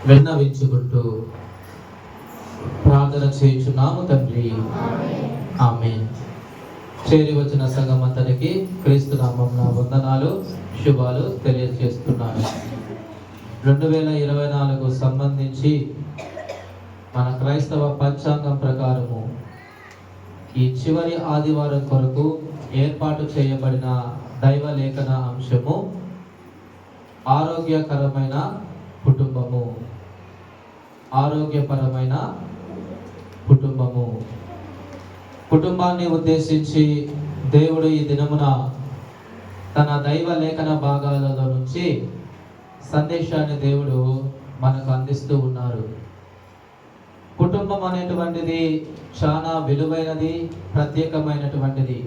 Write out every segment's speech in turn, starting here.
విన్నవించుకుంటూ ప్రార్థన చేయుచున్నాము తండ్రి. ఆమేన్. చేరి వచ్చిన సంఘం అంతటికి క్రీస్తు నామమున వందనాలు, శుభాలు తెలియజేస్తున్నాను. 2024 సంబంధించి మన క్రైస్తవ పంచాంగం ప్రకారము ఈ చివరి ఆదివారం కొరకు ఏర్పాటు చేయబడిన దైవ లేఖన అంశము ఆరోగ్యకరమైన కుటుంబము. ఆరోగ్యపరమైన కుటుంబము. కుటుంబాన్ని ఉద్దేశించి దేవుడు ఈ దినమున తన దైవ లేఖన భాగాలలో నుంచి సందేశాన్ని దేవుడు మనకు అందిస్తూ ఉన్నారు. కుటుంబం అనేటువంటిది చాలా విలువైనది, ప్రత్యేకమైనటువంటిది.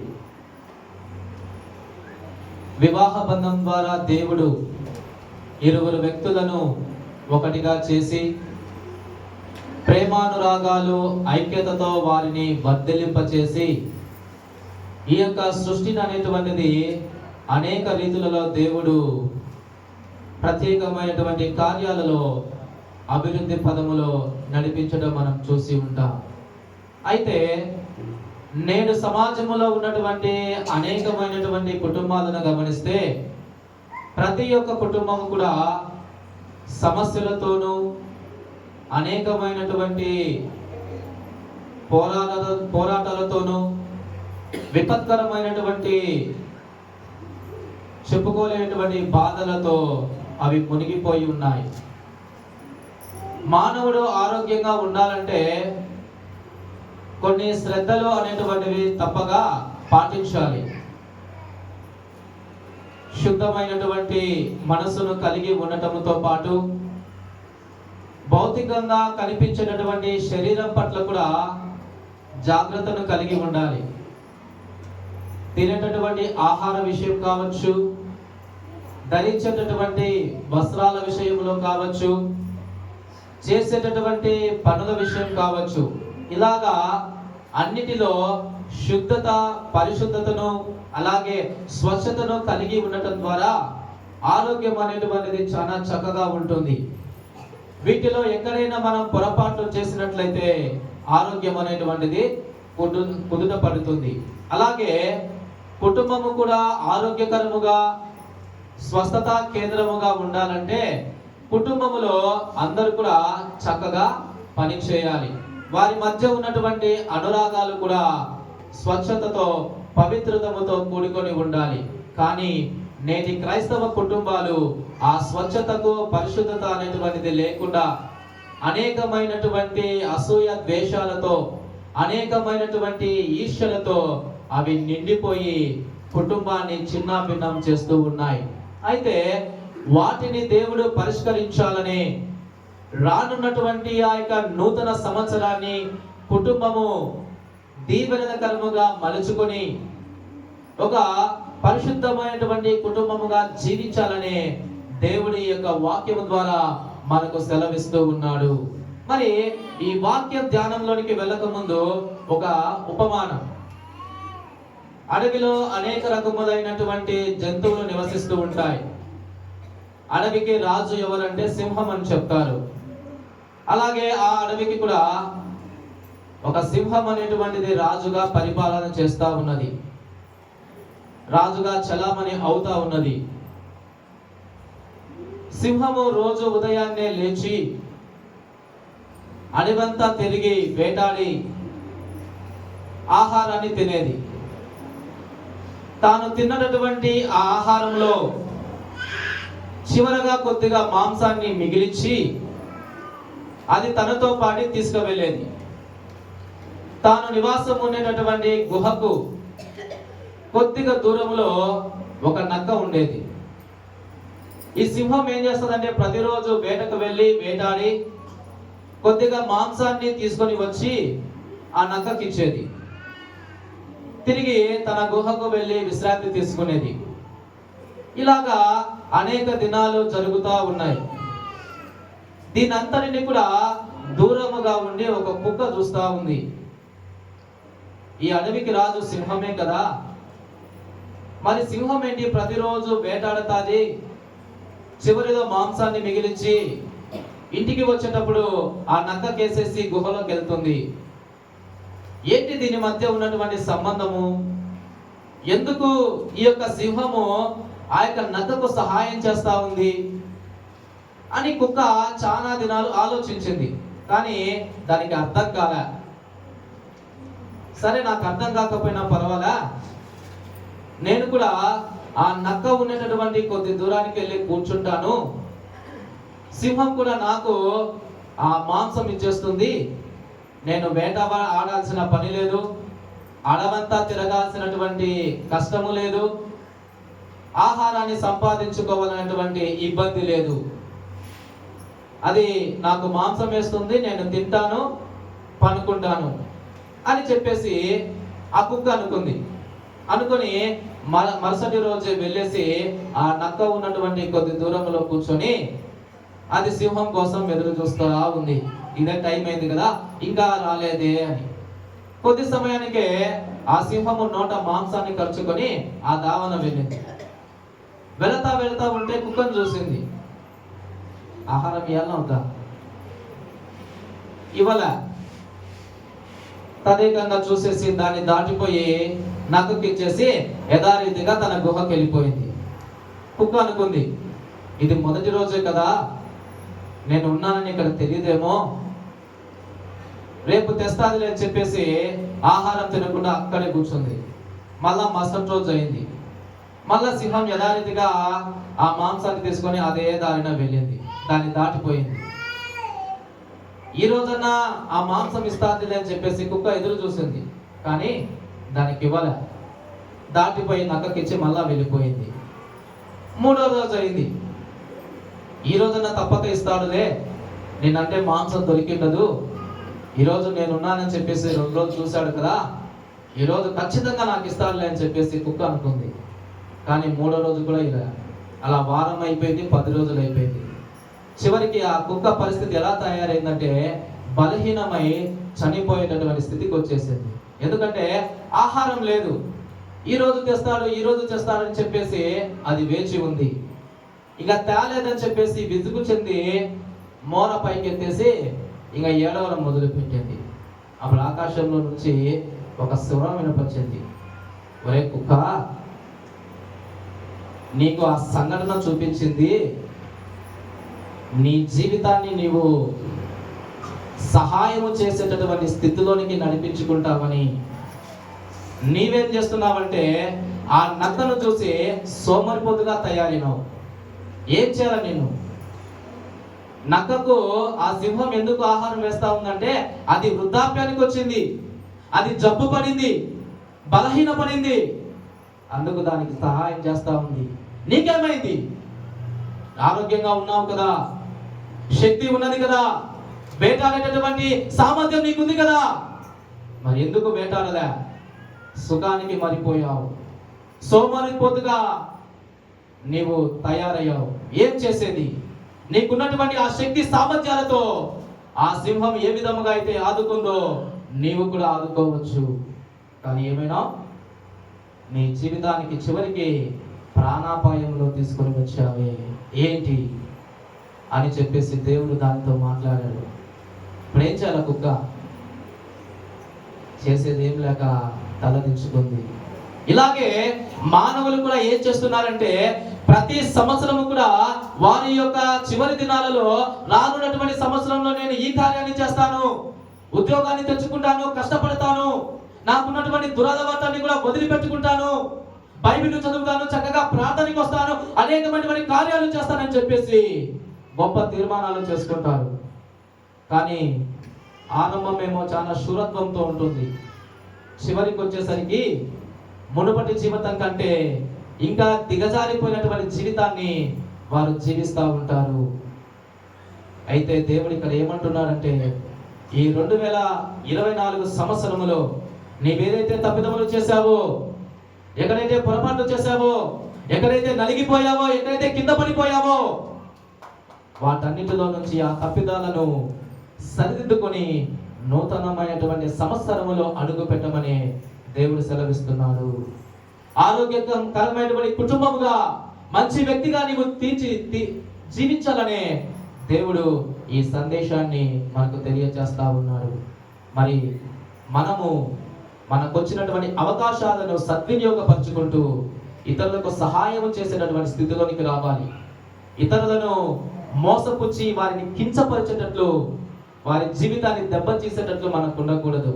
వివాహ బంధం ద్వారా దేవుడు ఇరువురు వ్యక్తులను ఒకటిగా చేసి ప్రేమానురాగాలు, ఐక్యతతో వారిని వర్ధిల్లింపచేసి ఈ యొక్క సృష్టిని అనేటువంటిది అనేక రీతులలో దేవుడు ప్రత్యేకమైనటువంటి కార్యాలలో అభివృద్ధి పదములో నడిపించడం మనం చూసి ఉంటాం. అయితే నేడు సమాజంలో ఉన్నటువంటి అనేకమైనటువంటి కుటుంబాలను గమనిస్తే ప్రతి ఒక్క కుటుంబం కూడా సమస్యలతోనూ అనేకమైనటువంటి పోరాటాలతోనూ విపత్కరమైనటువంటి చెప్పుకోలేనటువంటి బాధలతో అవి మునిగిపోయి ఉన్నాయి. మానవుడు ఆరోగ్యంగా ఉండాలంటే కొన్ని శ్రద్ధలు అనేటువంటివి తప్పగా పాటించాలి. శుద్ధమైనటువంటి మనసును కలిగి ఉండటంతో పాటు భౌతికంగా కనిపించేటటువంటి శరీరం పట్ల కూడా జాగ్రత్తను కలిగి ఉండాలి. తినేటటువంటి ఆహార విషయం కావచ్చు, ధరించేటటువంటి వస్త్రాల విషయంలో కావచ్చు, చేసేటటువంటి పనుల విషయం కావచ్చు, ఇలాగా అన్నిటిలో శుద్ధత, పరిశుద్ధతను అలాగే స్వచ్ఛతను కలిగి ఉండటం ద్వారా ఆరోగ్యం అనేటువంటిది చాలా చక్కగా ఉంటుంది. వీటిలో ఎక్కడైనా మనం పొరపాట్లు చేసినట్లయితే ఆరోగ్యం అనేటువంటిది కుదుట పడుతుంది. అలాగే కుటుంబము కూడా ఆరోగ్యకరముగా, స్వస్థత కేంద్రముగా ఉండాలంటే కుటుంబములో అందరూ కూడా చక్కగా పని చేయాలి. వారి మధ్య ఉన్నటువంటి అనురాగాలు కూడా స్వచ్ఛతతో, పవిత్రతతో కూడుకొని ఉండాలి. కానీ నేటి క్రైస్తవ కుటుంబాలు ఆ స్వచ్ఛతకు, పరిశుద్ధత అనేటువంటిది లేకుండా అనేకమైనటువంటి అసూయ ద్వేషాలతో, అనేకమైనటువంటి ఈర్ష్యలతో అవి నిండిపోయి కుటుంబాన్ని చిన్నాభిన్నం చేస్తూ ఉన్నాయి. అయితే వాటిని దేవుడు పరిష్కరించాలని రానున్నటువంటి ఆ యొక్క నూతన సంవత్సరాన్ని కుటుంబము దీవెనకరముగా మలుచుకొని ఒక పరిశుద్ధమైనటువంటి కుటుంబముగా జీవించాలని దేవుడి యొక్క వాక్యము ద్వారా మనకు సెలవిస్తూ ఉన్నాడు. మరి ఈ వాక్య ధ్యానంలోనికి వెళ్ళక ముందు ఒక ఉపమానం. అడవిలో అనేక రకములైనటువంటి జంతువులు నివసిస్తూ ఉంటాయి. అడవికి రాజు ఎవరంటే సింహం అని చెప్తారు. అలాగే ఆ అడవికి కూడా ఒక సింహం అనేటువంటిది రాజుగా పరిపాలన చేస్తా ఉన్నది, రాజుగా చలామణి అవుతా ఉన్నది. సింహము రోజు ఉదయాన్నే లేచి అడవంతా తిరిగి వేటాడి ఆహారాన్ని తినేది. తాను తిన్నటువంటి ఆ ఆహారంలో చివరగా కొద్దిగా మాంసాన్ని మిగిలించి అది తనతో పాటు తీసుకువెళ్ళేది. తాను నివాసం ఉండేటటువంటి గుహకు కొద్దిగా దూరంలో ఒక నక్క ఉండేది. ఈ సింహం ఏం చేస్తుందంటే ప్రతిరోజు వేటకు వెళ్ళి వేటాడి కొద్దిగా మాంసాన్ని తీసుకొని వచ్చి ఆ నక్కకి ఇచ్చేది. తిరిగి తన గుహకు వెళ్ళి విశ్రాంతి తీసుకునేది. ఇలాగా అనేక దినాలు జరుగుతూ ఉన్నాయి. దీనంతటిని కూడా దూరముగా ఉండి ఒక కుక్క చూస్తూ ఉంది. ఈ అడవికి రాజు సింహమే కదా, మరి సింహం ఏంటి ప్రతిరోజు వేటాడుతాది, చివరిలో మాంసాన్ని మిగిలించి ఇంటికి వచ్చేటప్పుడు ఆ నక్క కేసేసి గుహలోకి వెళ్తుంది. ఏంటి దీని మధ్య ఉన్నటువంటి సంబంధము? ఎందుకు ఈ యొక్క సింహము ఆ యొక్క నక్కకు సహాయం చేస్తా ఉంది అని కుక్క చాలా దినాలు ఆలోచించింది. కానీ దానికి అర్థం కాలే. సరే, నాకు అర్థం కాకపోయినా పర్వాలా, నేను కూడా ఆ నక్క ఉన్నటువంటి కొద్ది దూరానికి వెళ్ళి కూర్చుంటాను, సింహం కూడా నాకు ఆ మాంసం ఇచ్చేస్తుంది, నేను వేట ఆడాల్సిన పని లేదు, అడవంతా తిరగాల్సినటువంటి కష్టము లేదు, ఆహారాన్ని సంపాదించుకోవాలనేటువంటి ఇబ్బంది లేదు, అది నాకు మాంసం వేస్తుంది, నేను తింటాను, పనుకుంటాను అని చెప్పేసి ఆ కుక్క అనుకొని మరుసటి రోజు వెళ్ళేసి ఆ నక్క ఉన్నటువంటి కొద్ది దూరంలో కూర్చొని అది సింహం కోసం ఎదురు చూస్తూ ఉంది. ఇదే టైం అయింది కదా, ఇంకా రాలేదే అని. కొద్ది సమయానికే ఆ సింహము నోట మాంసాన్ని ఖర్చుకొని ఆ దావన వెళ్ళింది. వెళతా ఉంటే కుక్కను చూసింది. ఆహారం ఇవ్వాలవుతా ఇవాళ తదేకంగా చూసేసి దాన్ని దాటిపోయి నక్కకి ఇచ్చేసి యథారీతిగా తన గుహకి వెళ్ళిపోయింది. కుక్క అనుకుంది, ఇది మొదటి రోజే కదా, నేను ఉన్నానని ఇక్కడ తెలియదేమో, రేపు తెస్తాదిలే అని చెప్పేసి ఆహారం తినకుండా అక్కడే కూర్చుంది. మళ్ళా మరుసటి రోజు అయింది. మళ్ళా సింహం యథారీతిగా ఆ మాంసాన్ని తీసుకొని అదే దారిన వెళ్ళింది, దాన్ని దాటిపోయింది. ఈ రోజన్నా ఆ మాంసం ఇస్తాదిలే అని చెప్పేసి కుక్క ఎదురు చూసింది, కానీ దానికి ఇవ్వలే. దాటిపోయి నక్కకిచ్చి మళ్ళా వెళ్ళిపోయింది. మూడో రోజు అయింది. ఈ రోజన్నా తప్పక ఇస్తాడులే, నేనంటే మాంసం దొరికిండదు, ఈరోజు నేనున్నానని చెప్పేసి 2 రోజులు చూశాడు కదా, ఈరోజు ఖచ్చితంగా నాకు ఇస్తాడులే అని చెప్పేసి కుక్క అనుకుంది. కానీ మూడో రోజు కూడా ఇలా అలా వారం అయిపోయింది, 10 రోజులు అయిపోయింది. చివరికి ఆ కుక్క పరిస్థితి ఎలా తయారైందంటే బలహీనమై చనిపోయేటటువంటి స్థితికి వచ్చేసింది. ఎందుకంటే ఆహారం లేదు, ఈ రోజు తెస్తాడని చెప్పేసి అది వేచి ఉంది. ఇక తేలేదని చెప్పేసి విసుగు చెంది మోర పైకి ఎత్తేసి ఇక ఏడవడం మొదలు పెట్టింది. అప్పుడు ఆకాశంలో నుంచి ఒక స్వరం వినపచ్చింది, ఒరే కుక్క, నీకు ఆ సంఘటన చూపించింది నీ జీవితాన్ని నీవు సహాయము చేసేటటువంటి స్థితిలోనికి నడిపించుకుంటావని. నీవేం చేస్తున్నావంటే ఆ నక్కను చూసి సోమరిపోతుగా తయారైనావు. ఏం చేయాలి నేను? నక్కకు ఆ సింహం ఎందుకు ఆహారం వేస్తా ఉందంటే అది వృద్ధాప్యానికి వచ్చింది, అది జబ్బు పడింది, బలహీన పడింది, అందుకు దానికి సహాయం చేస్తా ఉంది. నీకేమైంది? ఆరోగ్యంగా ఉన్నావు కదా, శక్తి ఉన్నది కదా, వేటాడేటటువంటి సామర్థ్యం నీకుంది కదా, మరి ఎందుకు వేటాడలే? సుఖానికి మరిపోయావు, సోమరిపోతుగా నీవు తయారయ్యావు. ఏం చేసేది? నీకున్నటువంటి ఆ శక్తి సామర్థ్యాలతో ఆ సింహం ఏ విధముగా అయితే ఆదుకుందో నీవు కూడా ఆదుకోవచ్చు. కానీ ఏమైనా నీ జీవితానికి చివరికి ప్రాణాపాయంలో తీసుకొని వచ్చావే, ఏంటి అని చెప్పేసి దేవుడు దానితో మాట్లాడాడు. ఇప్పుడు ఏం చేయాలి? కుక్క చేసేది ఏం లేక తలదించుకుంది. ఇలాగే మానవులు కూడా ఏం చేస్తున్నారంటే ప్రతి సంవత్సరము కూడా వారి యొక్క చివరి దినాలలో రానున్నటువంటి సంవత్సరంలో నేను ఈ కార్యాన్ని చేస్తాను, ఉద్యోగాన్ని తెచ్చుకుంటాను, కష్టపడతాను, నాకున్నటువంటి దురలవాటాన్ని కూడా వదిలిపెట్టుకుంటాను, బైబిల్ చదువుతాను, చక్కగా ప్రార్థనకి వస్తాను, అనేకమైనటువంటి కార్యాలు చేస్తానని చెప్పేసి గొప్ప తీర్మానాలు చేసుకుంటారు. కానీ ఆరంభమేమో చాలా శూరత్వంతో ఉంటుంది, చివరికి వచ్చేసరికి మునుపటి జీవితం కంటే ఇంకా దిగజారిపోయినటువంటి జీవితాన్ని వారు జీవిస్తూ ఉంటారు. అయితే దేవుడు ఇక్కడ ఏమంటున్నారంటే ఈ 2024 సంవత్సరములో నీవేదైతే తప్పిదములు చేశావో, ఎక్కడైతే పొరపాట్లు చేశావో, ఎక్కడైతే నలిగిపోయావో, ఎక్కడైతే కింద పడిపోయావో, వాటన్నిటిలో నుంచి ఆ తప్పిదాలను సరిదిద్దుకొని నూతనమైనటువంటి సంవత్సరములో అడుగు పెట్టమని దేవుడు సెలవిస్తున్నాడు. ఆరోగ్యకరమైనటువంటి కుటుంబముగా మంచి వ్యక్తిగా నీవు జీవించాలనే దేవుడు ఈ సందేశాన్ని మనకు తెలియజేస్తా ఉన్నాడు. మరి మనము మనకు వచ్చినటువంటి అవకాశాలను సద్వినియోగపరుచుకుంటూ ఇతరులకు సహాయం చేసేటటువంటి స్థితిలోనికి రావాలి. ఇతరులను మోసపుచ్చి వారిని కించపరిచేటట్లు, వారి జీవితాన్ని దెబ్బతీసేటట్లు మనకు ఉండకూడదు.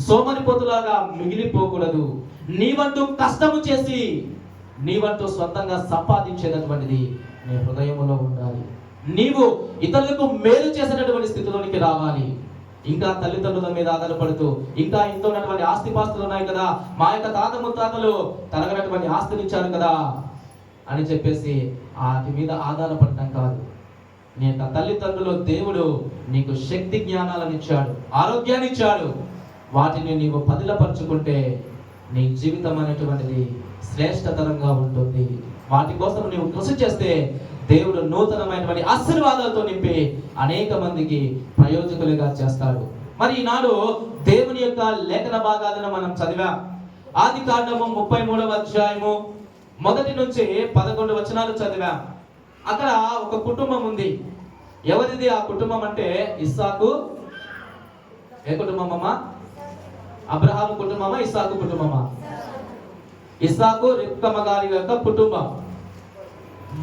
సోమరిపోతులాగా మిగిలిపోకూడదు. నీవంటూ కష్టము చేసి నీవంటూ సొంతంగా సంపాదించేటటువంటిది నీ హృదయంలో ఉండాలి. నీవు ఇతరులకు మేలు చేసేటటువంటి స్థితిలోనికి రావాలి. ఇంకా తల్లిదండ్రుల మీద ఆధారపడుతూ, ఇంకా ఇంట్లో ఉన్నటువంటి ఆస్తిపాస్తులు ఉన్నాయి కదా, మా యొక్క తాత ముత్తాతలు తరగనటువంటి ఆస్తులు ఇచ్చారు కదా అని చెప్పేసి వాటి మీద ఆధారపడటం కాదు. నీ యొక్క తల్లిదండ్రులు, దేవుడు నీకు శక్తి జ్ఞానాలను ఇచ్చాడు, ఆరోగ్యాన్ని ఇచ్చాడు. వాటిని నీవు పదిలపరుచుకుంటే నీ జీవితం అనేటువంటిది శ్రేష్టతరంగా ఉంటుంది. వాటి కోసం నీవు కృషి చేస్తే దేవుడు నూతనమైనటువంటి ఆశీర్వాదాలతో నింపి అనేక మందికి ప్రయోజకులుగా చేస్తాడు. మరి ఈనాడు దేవుని యొక్క లేఖన భాగాలను మనం చదివాం. ఆదికాండము 33వ అధ్యాయము 1 నుంచి 11 వచనాలు చదివాం. అక్కడ ఒక కుటుంబం ఉంది. ఎవరిది ఆ కుటుంబం అంటే ఇస్సాకు. ఏ కుటుంబం అమ్మా? అబ్రహాము కుటుంబమా, ఇస్సాకు కుటుంబమా? ఇస్సాకు రిబ్కమ్మ గారి యొక్క కుటుంబం.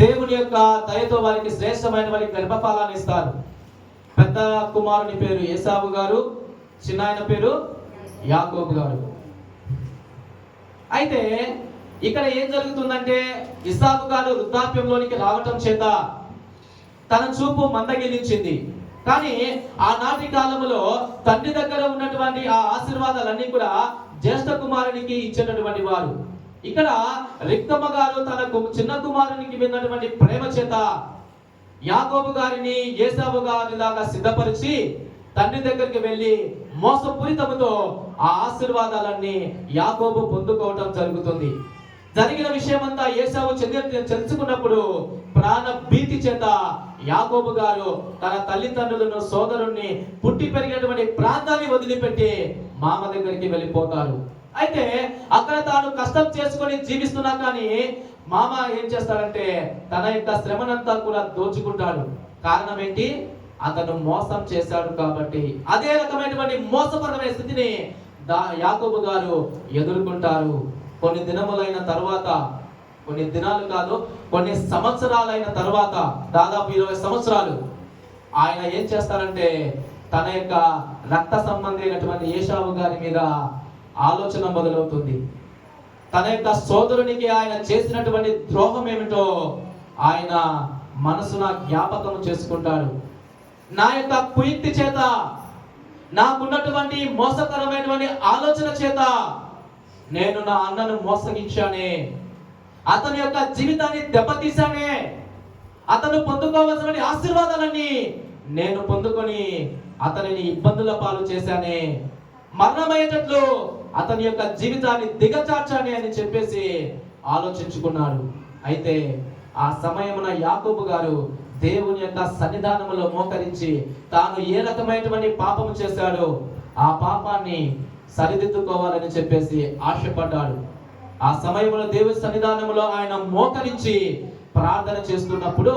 దేవుని యొక్క దయతో వారికి శ్రేష్టమైన వారికి గర్భఫలాన్ని ఇస్తారు. పెద్ద కుమారుని పేరు ఏసావు గారు, చిన్న ఆయన పేరు యాకోబు గారు. అయితే ఇక్కడ ఏం జరుగుతుందంటే, ఇస్సాకు గారు వృద్ధాప్యంలోనికి రావటం చేత తన చూపు మందగిలించింది. కానీ ఆనాటి కాలంలో తండ్రి దగ్గర ఉన్నటువంటి ఆ ఆశీర్వాదాలన్నీ కూడా జ్యేష్ఠ కుమారునికి ఇచ్చేటటువంటి వారు. ఇక్కడ రిబ్కమ్మ గారు తన చిన్న కుమారునికి విన్నటువంటి ప్రేమ చేత యాకోబు గారిని ఏసావు గారి లాగా సిద్ధపరిచి తండ్రి దగ్గరికి వెళ్ళి మోసపూరితముతో ఆ ఆశీర్వాదాలన్నీ యాకోబు పొందుకోవటం జరుగుతుంది. జరిగిన విషయమంతా ఏసావు తెలుసుకున్నప్పుడు ప్రాణ భీతి చేత యాకోబు గారు తన తల్లిదండ్రులను, సోదరుణ్ణి, పుట్టి పెరిగినటువంటి ప్రాంతాన్ని వదిలిపెట్టి మామ దగ్గరికి వెళ్ళిపోతారు. అయితే అక్కడ తాను కష్టం చేసుకొని జీవిస్తున్నా కానీ మామ ఏం చేస్తాడంటే తన యొక్క శ్రమనంతా కూడా దోచుకుంటాడు. కారణం ఏంటి? అతను మోసం చేశాడు కాబట్టి. అదే రకమైనటువంటి మోసపరమైన స్థితిని యాకోబు గారు ఎదుర్కొంటారు. కొన్ని దినములైన తర్వాత, కొన్ని దినాలు కాదు, కొన్ని సంవత్సరాలైన తర్వాత, దాదాపు 20 సంవత్సరాలు ఆయన ఏం చేస్తారంటే తన యొక్క రక్త సంబంధి అయినటువంటి ఏసావు గారి మీద ఆలోచన మొదలవుతుంది. తన యొక్క సోదరునికి ఆయన చేసినటువంటి ద్రోహం ఏమిటో ఆయన మనసున జ్ఞాపకం చేసుకుంటాడు. నా యొక్క కుయుక్తి చేత, నాకున్నటువంటి మోసకరమైనటువంటి ఆలోచన చేత నేను నా అన్నను మోసగించానే, అతని యొక్క జీవితాన్ని దెబ్బతీశానే, అతను పొందుకోవాల్సిన ఆశీర్వాదాలన్నీ నేను పొందుకొని అతనిని ఇబ్బందుల పాలు చేశానే, మరణమయ్యేటట్లు అతని యొక్క జీవితాన్ని దిగజార్చానే అని చెప్పేసి ఆలోచించుకున్నాడు. అయితే ఆ సమయమున యాకోబు గారు దేవుని యొక్క సన్నిధానములో మోకరించి తాను ఏ రకమైనటువంటి పాపము చేశాడో ఆ పాపాన్ని సరిదిద్దుకోవాలని చెప్పేసి ఆశపడ్డాడు. ఆ సమయంలో దేవుని సన్నిధానంలో ఆయన మోకరించి ప్రార్థన చేస్తున్నప్పుడు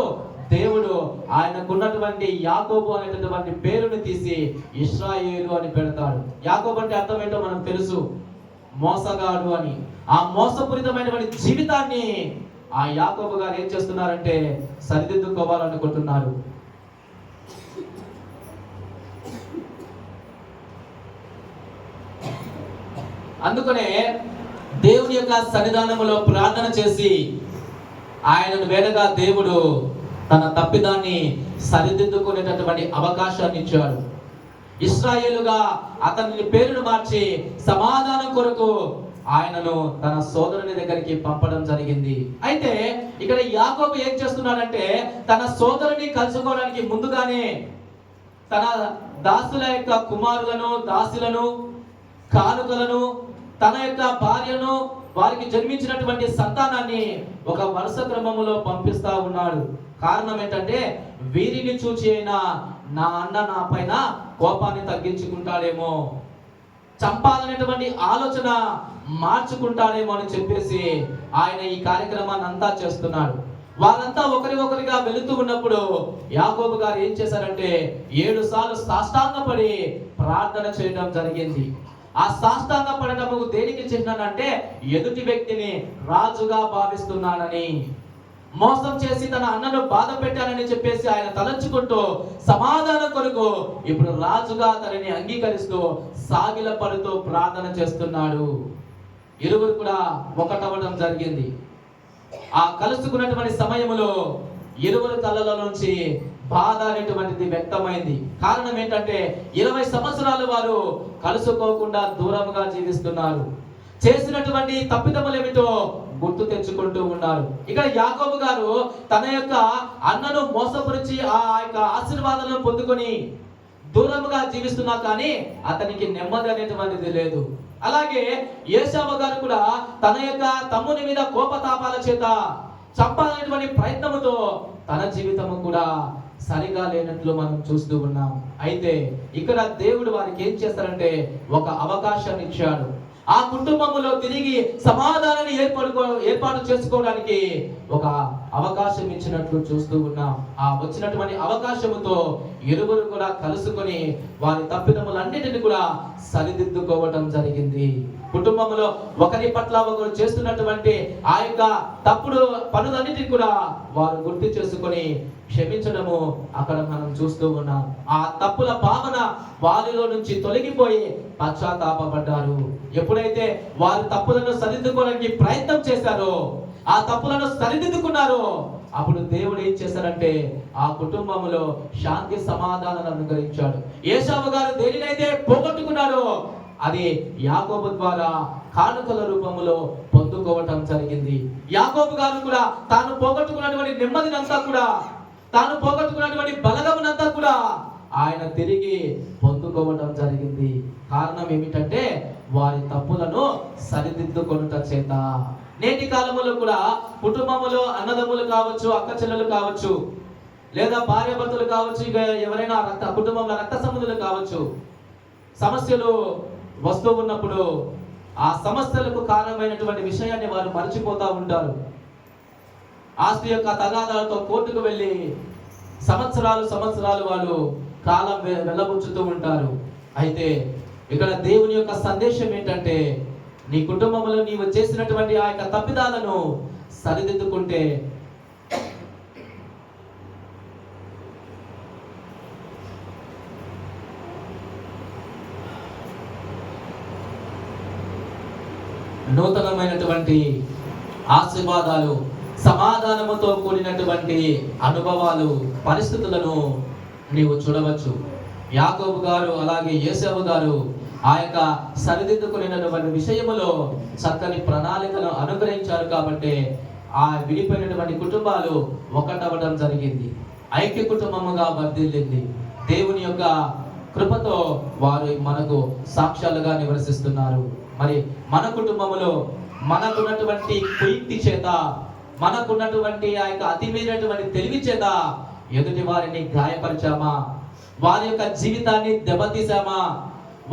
దేవుడు ఆయనకున్నటువంటి యాకోబు అనేటటువంటి పేరుని తీసి ఇశ్రాయేలు అని పెడతాడు. యాకోబు అంటే అర్థం ఏంటో మనకు తెలుసు, మోసగాడు అని. ఆ మోసపూరితమైనటువంటి జీవితాన్ని ఆ యాకోబు గారు ఏం చేస్తున్నారంటే సరిదిద్దుకోవాలనుకుంటున్నారు. అందుకనే దేవుని యొక్క సన్నిధానములో ప్రార్థన చేసి ఆయనను వేడగా దేవుడు తన తప్పిదాన్ని సరిదిద్దుకునేటటువంటి అవకాశాన్ని ఇచ్చాడు. ఇశ్రాయేలుగా అతని పేరును మార్చి సమాధానం కొరకు ఆయనను తన సోదరుని దగ్గరికి పంపడం జరిగింది. అయితే ఇక్కడ యాకోబు ఏం చేస్తున్నాడంటే తన సోదరుని కలుసుకోవడానికి ముందుగానే తన దాసుల యొక్క కుమారులను, దాసులను, కానుకలను, తన యొక్క భార్యను, వారికి జన్మించినటువంటి సంతానాన్ని ఒక వరుస క్రమములో పంపిస్తా ఉన్నాడు. కారణం ఏంటంటే వీరిని చూచి అయినా నా అన్న నా పైన కోపాన్ని తగ్గించుకుంటాడేమో, చంపాలనేటువంటి ఆలోచన మార్చుకుంటాడేమో అని చెప్పేసి ఆయన ఈ కార్యక్రమాన్ని అంతా చేస్తున్నాడు. వారంతా ఒకరిగా వెళుతూ ఉన్నప్పుడు యాకోబు గారు ఏం చేశారంటే 7 సార్లు సాష్టాంగపడి ప్రార్థన చేయడం జరిగింది. ఆ సాష్టాంగ పడటము దేనికి చిహ్నంటే ఎదుటి వ్యక్తిని రాజుగా భావిస్తున్నానని, మోసం చేసి తన అన్నను బాధ పెట్టానని చెప్పేసి ఆయన తలంచుకుంటూ సమాధానం కొరకు ఇప్పుడు రాజుగా తనని అంగీకరిస్తూ సాగిల పడుతూ ప్రార్థన చేస్తున్నాడు. ఇరువురు కూడా ఒకటవడం జరిగింది. ఆ కలుసుకున్నటువంటి సమయంలో ఇరువురు కళ్ళల నుంచి బాధ అనేటువంటిది వ్యక్తమైంది. కారణం ఏంటంటే 20 సంవత్సరాలు వారు కలుసుకోకుండా దూరంగా జీవిస్తున్నారు. చేసినటువంటి తప్పిదములు ఏమిటో గుర్తు తెచ్చుకుంటూ ఉన్నారు. ఇక్కడ యాకోబు గారు తన యొక్క అన్నను మోసపరిచి ఆ యొక్క ఆశీర్వాదాలను పొందుకొని దూరముగా జీవిస్తున్నా కానీ అతనికి నెమ్మది అనేటువంటిది లేదు. అలాగే ఏశావు గారు కూడా తన యొక్క తమ్ముని మీద కోపతాపాల చేత చంపాలనేటువంటి ప్రయత్నముతో తన జీవితము కూడా సరిగా లేనట్లు మనం చూస్తూ ఉన్నాం. అయితే ఇక్కడ దేవుడు వారికి ఏం చేస్తారంటే ఒక అవకాశాన్ని ఇచ్చాడు. ఆ కుటుంబంలో తిరిగి సమాధానాన్ని ఏర్పాటు చేసుకోవడానికి ఒక అవకాశం ఇచ్చినట్లు చూస్తూ ఉన్నాం. ఆ వచ్చినటువంటి అవకాశముతో ఇరువురు కూడా కలుసుకొని వారి తప్పిదములన్నిటిని కూడా సరిదిద్దుకోవడం జరిగింది. కుటుంబంలో ఒకరి పట్ల ఒకరు చేస్తున్నటువంటి ఆ యొక్క తప్పుడు పనులన్నిటిని కూడా వారు గుర్తు చేసుకొని క్షమించడము అక్కడ మనం చూస్తూ ఉన్నాం. ఆ తప్పుల భావన వారిలో నుంచి తొలగిపోయి పశ్చాత్తాపపడ్డారు. ఎప్పుడైతే వారి తప్పులను సరిదిద్దుకోవడానికి ప్రయత్నం చేశారో, ఆ తప్పులను సరిదిద్దుకున్నారో, అప్పుడు దేవుడు ఏం చేశారంటే ఆ కుటుంబంలో శాంతి సమాధానాలను అనుగ్రహించాడు. ఏశావు గారు దేనినైతే పోగొట్టుకున్నారో అది యాకోబు ద్వారా కానుకల రూపంలో పొందుకోవటం జరిగింది. యాకోబు గారు కూడా తాను పోగొట్టుకున్నటువంటి నెమ్మదినంతా కూడా, తాను పోగొట్టుకున్నటువంటి బలగమునంతా కూడా ఆయన తిరిగి పొందుకోవడం జరిగింది. కారణం ఏమిటంటే వారి తప్పులను సరిదిద్దుకొనుట చేత. నేటి కాలంలో కూడా కుటుంబంలో అన్నదమ్ములు కావచ్చు, అక్క చెల్లెలు కావచ్చు, లేదా భార్యాభర్తలు కావచ్చు, ఇక ఎవరైనా కుటుంబంలో రక్త సంబంధులు కావచ్చు, సమస్యలు వస్తూ ఉన్నప్పుడు ఆ సమస్యలకు కారణమైనటువంటి విషయాన్ని వారు మర్చిపోతూ ఉంటారు. ఆస్తి యొక్క తగాదాలతో కోర్టుకు వెళ్ళి సంవత్సరాలు వాళ్ళు కాలం వెళ్ళబుచ్చుతూ ఉంటారు. అయితే ఇక్కడ దేవుని యొక్క సందేశం ఏంటంటే నీ కుటుంబంలో నీవు చేసినటువంటి ఆ యొక్క తప్పిదాలను సరిదిద్దుకుంటే నూతనమైనటువంటి ఆశీర్వాదాలు, సమాధానముతో కూడినటువంటి అనుభవాలు, పరిస్థితులను నీవు చూడవచ్చు. యాకోబు గారు అలాగే యేసేపు గారు ఆ యొక్క సరిదిద్దుకునేటువంటి విషయములో చక్కని ప్రణాళికను అనుగ్రహించారు కాబట్టి ఆ విడిపోయినటువంటి కుటుంబాలు ఒకటవడం జరిగింది. ఐక్య కుటుంబముగా వర్ధిల్లింది. దేవుని యొక్క కృపతో వారు మనకు సాక్ష్యాలుగా నివసిస్తున్నారు. మరి మన కుటుంబములో మనకున్నటువంటి కుయుక్తి చేత, మనకున్నటువంటి ఆ యొక్క అతిమీరినటువంటి తెలివి చేత ఎదుటి వారిని గాయపరిచామా, వారి యొక్క జీవితాన్ని దెబ్బతీసామా,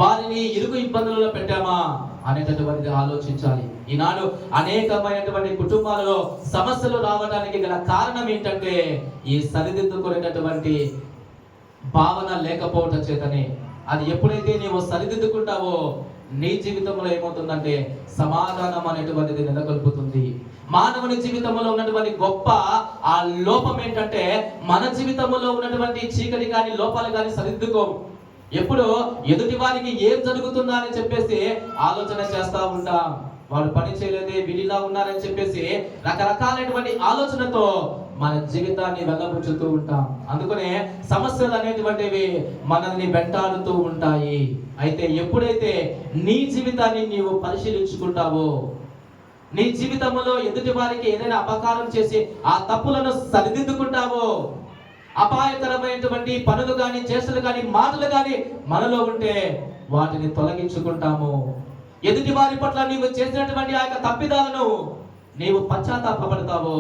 వారిని ఇరుగు ఇబ్బందులలో పెట్టామా అనేటటువంటిది ఆలోచించాలి. ఈనాడు అనేకమైనటువంటి కుటుంబాలలో సమస్యలు రావడానికి గల కారణం ఏంటంటే ఈ సరిదిద్దుకునేటటువంటి భావన లేకపోవటం చేతనే. అది ఎప్పుడైతే నీవు సరిదిద్దుకుంటావో నీ జీవితంలో ఏమవుతుందంటే సమాధానం అనేటువంటిది నెలకొల్పుతుంది. మానవుని జీవితంలో ఉన్నటువంటి గొప్ప ఆ లోపం ఏంటంటే మన జీవితంలో ఉన్నటువంటి చీకటి కానీ లోపాలు కానీ సరిదిద్దుకోము. ఎప్పుడు ఎదుటి వారికి ఏం జరుగుతుందా అని చెప్పేసి ఆలోచన చేస్తూ ఉంటాం. వాడు పని చేయలేదే, వీడిలా ఉన్నారని చెప్పేసి రకరకాలైనటువంటి ఆలోచనతో మన జీవితాన్ని వెళ్ళబుచ్చుతూ ఉంటాం. అందుకనే సమస్యలు అనేటువంటివి మనల్ని వెంటాడుతూ ఉంటాయి. అయితే ఎప్పుడైతే నీ జీవితాన్ని నీవు పరిశీలించుకుంటావో, నీ జీవితంలో ఎదుటి వారికి ఏదైనా అపకారం చేసి ఆ తప్పులను సరిదిద్దుకుంటావో, అపాయకరమైనటువంటి పనులు కానీ, చేష్టలు కానీ, మాటలు కానీ మనలో ఉంటే వాటిని తొలగించుకుంటాము. ఎదుటి వారి పట్ల నీవు చేసినటువంటి ఆ యొక్క తప్పిదాలను నీవు పశ్చాత్తాపడతావో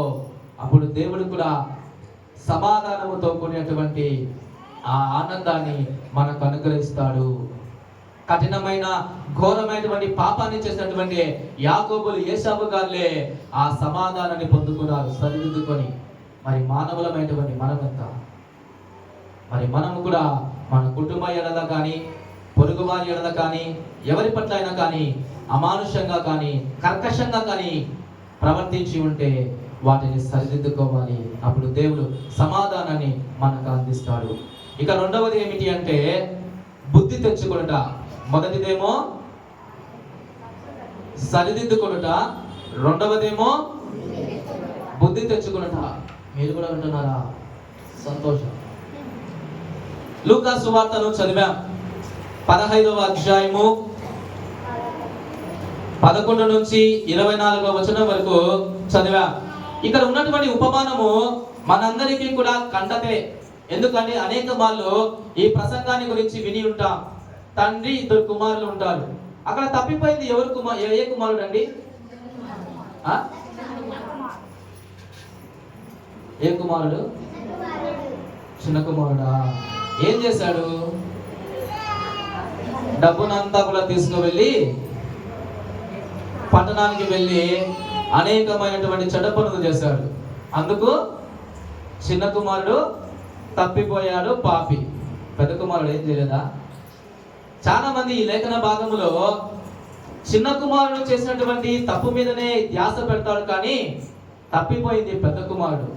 అప్పుడు దేవుడు కూడా సమాధానముతో కూడినటువంటి ఆ ఆనందాన్ని మనకు అనుగ్రహిస్తాడు. కఠినమైన ఘోరమైనటువంటి పాపాన్ని చేసినటువంటి యాకోబులు, యేసావు గారులే ఆ సమాధానాన్ని పొందుకున్నారు సరిదిద్దుకొని. మరి మానవులమైనటువంటి మనమెంత? మరి మనము కూడా మన కుటుంబ ఎడల కానీ, పొరుగు వారి ఎడల కానీ, ఎవరి పట్ల అయినా కానీ అమానుషంగా కానీ, కర్కశంగా కానీ ప్రవర్తించి ఉంటే వాటిని సరిదిద్దుకోవాలి. అప్పుడు దేవుడు సమాధానాన్ని మనకు అందిస్తాడు. ఇక రెండవది ఏమిటి అంటే బుద్ధి తెచ్చుకొనుట. మొదటిదేమో సరిదిద్దుకొనుట, రెండవదేమో బుద్ధి తెచ్చుకొనుట. మీరు కూడా వింటున్నారా? సంతోషం. లూకా సువార్తను చదివాం, 15వ అధ్యాయము 11 నుంచి 24వ వచనం వరకు చదివా. ఇక్కడ ఉన్నటువంటి ఉపమానము మనందరికీ కూడా కంటతే. ఎందుకంటే అనేక వాళ్ళు ఈ ప్రసంగాన్ని గురించి విని ఉంటాం. తండ్రి, 2 కుమారులు ఉంటారు. అక్కడ తప్పిపోయింది ఎవరు? ఏ కుమారుడు అండి? ఏ కుమారుడు? చిన్న కుమారుడా? ఏం చేశాడు? డబ్బునంతా కూడా తీసుకువెళ్ళి పట్టణానికి వెళ్ళి అనేకమైనటువంటి చెడ్డ పనులు చేశాడు. అందుకు చిన్న కుమారుడు తప్పిపోయాడు, పాపి. పెద్ద కుమారుడు ఏం చేయలేదా? చాలా మంది ఈ లేఖన భాగంలో చిన్న కుమారుడు చేసినటువంటి తప్పు మీదనే ధ్యాస పెడతాడు, కానీ తప్పిపోయింది పెద్ద కుమారుడు.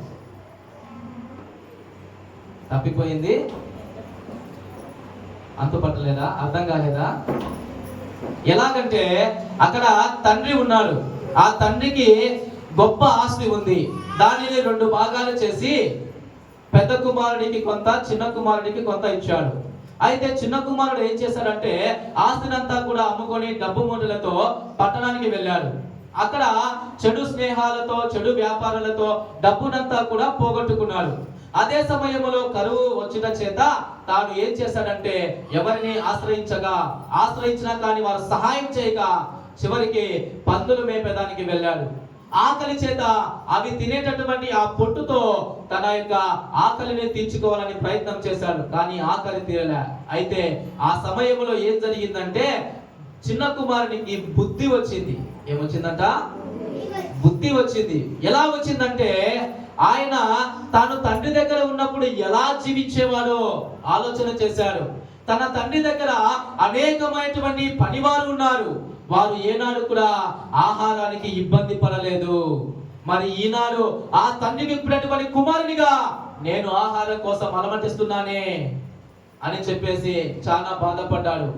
తప్పిపోయింది అంతుపట్టలేదా? అర్థం కాలేదా? ఎలాగంటే అక్కడ తండ్రి ఉన్నాడు. ఆ తండ్రికి గొప్ప ఆస్తి ఉంది. దానిని 2 భాగాలు చేసి పెద్ద కుమారుడికి కొంత, చిన్న కుమారుడికి కొంత ఇచ్చాడు. అయితే చిన్న కుమారుడు ఏం చేశాడంటే ఆస్తినంతా కూడా అమ్ముకొని డబ్బు మూటలతో పట్టణానికి వెళ్ళాడు. అక్కడ చెడు స్నేహాలతో, చెడు వ్యాపారాలతో డబ్బునంతా కూడా పోగొట్టుకున్నాడు. అదే సమయంలో కరువు వచ్చిన చేత తాను ఏం చేశాడంటే ఎవరిని ఆశ్రయించినా కానీ వారు సహాయం చేయక చివరికి పందులు మేపేదానికి వెళ్ళాడు. ఆకలి చేత అవి తినేటటువంటి ఆ పొట్టుతో తన యొక్క ఆకలిని తీర్చుకోవాలని ప్రయత్నం చేశాడు, కానీ ఆకలి తీరలే. అయితే ఆ సమయంలో ఏం జరిగిందంటే చిన్న కుమారునికి బుద్ధి వచ్చింది. ఏమొచ్చిందంట? బుద్ధి వచ్చింది. ఎలా వచ్చిందంటే ఆయన తాను తండ్రి దగ్గర ఉన్నప్పుడు ఎలా జీవించేవాడో ఆలోచన చేశాడు. తన తండ్రి దగ్గర అనేకమైనటువంటి పనివారు ఉన్నారు. వారు ఏనాడు కూడా ఆహారానికి ఇబ్బంది పడలేదు. మరి ఈనాడు ఆ తండ్రికి ఇప్పుడటువంటి కుమారునిగా నేను ఆహారం కోసం అలమటిస్తున్నానే అని చెప్పేసి చాలా బాధపడ్డాడు.